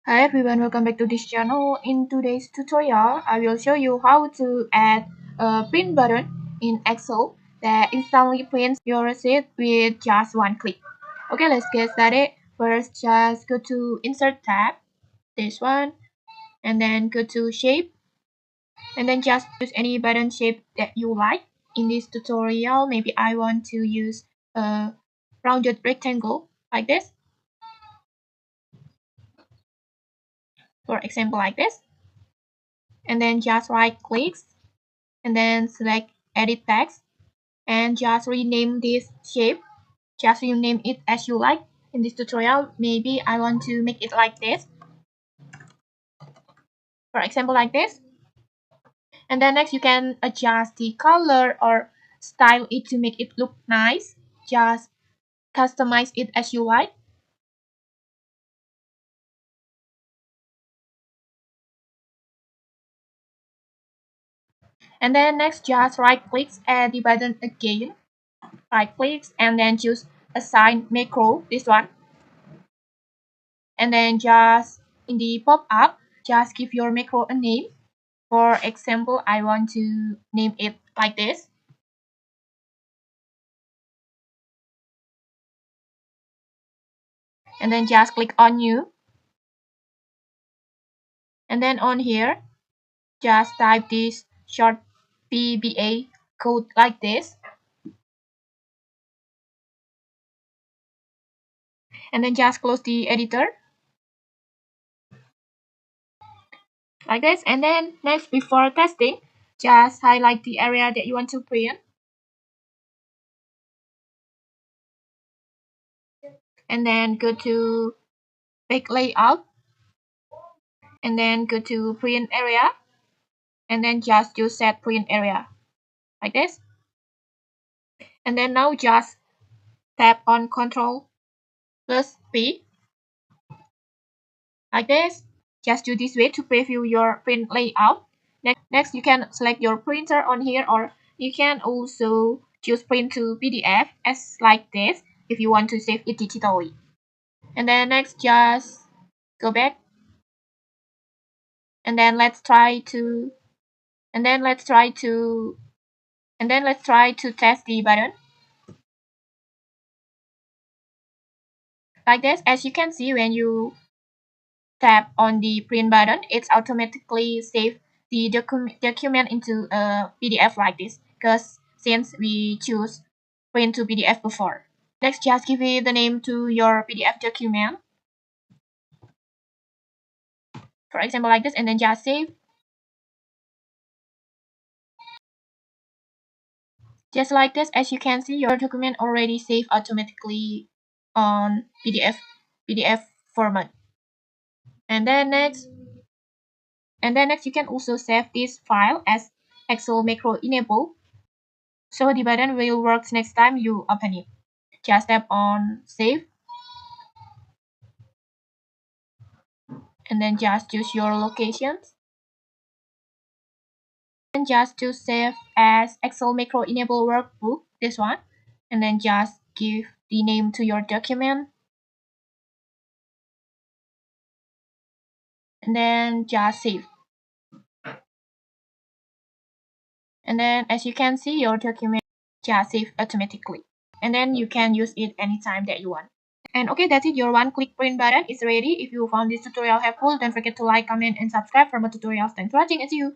Hi everyone, welcome back to this channel. In today's tutorial, I will show you how to add a print button in Excel that instantly prints your receipt with just one click. Okay, let's get started. First, just go to Insert tab, this one, and then go to Shape, and then just choose any button shape that you like. In this tutorial, maybe I want to use a rounded rectangle like this, for example like this, and then just right click and then select edit text and just rename this shape. Just rename it as you like. In this tutorial, maybe I want to make it like this, for example like this. And then next you can adjust the color or style it to make it look nice. Just customize it as you like. And then next just right click add the button again. Right click and then choose assign macro, this one. And then just in the pop-up, just give your macro a name. For example, I want to name it like this. And then just click on new. And then on here, just type this short VBA code like this. And then just close the editor. Like this. And then next, before testing, just highlight the area that you want to print. And then go to Page Layout. And then go to Print Area. And then just choose Set Print Area. Like this. And then now just tap on Ctrl plus P. Like this. Just do this way to preview your print layout. Next, you can select your printer on here, or you can also choose print to PDF as like this if you want to save it digitally. And then next, just go back. And then let's try to test the button. Like this, as you can see, when you tap on the print button, it's automatically save the document into a PDF like this, because since we choose print to PDF before. Next, just give it the name to your PDF document, for example like this, and then just save. Just like this, as you can see, your document already saved automatically on PDF format. And then next you can also save this file as Excel macro enable, so the button will work next time you open it. Just tap on save and then just choose your locations. And just to save as Excel macro enable workbook, this one. And then just give the name to your document. And then just save. And then as you can see, your document just save automatically. And then you can use it anytime that you want. And okay, that's it. Your one-click print button is ready. If you found this tutorial helpful, don't forget to like, comment, and subscribe for more tutorials. Thanks for watching and see you.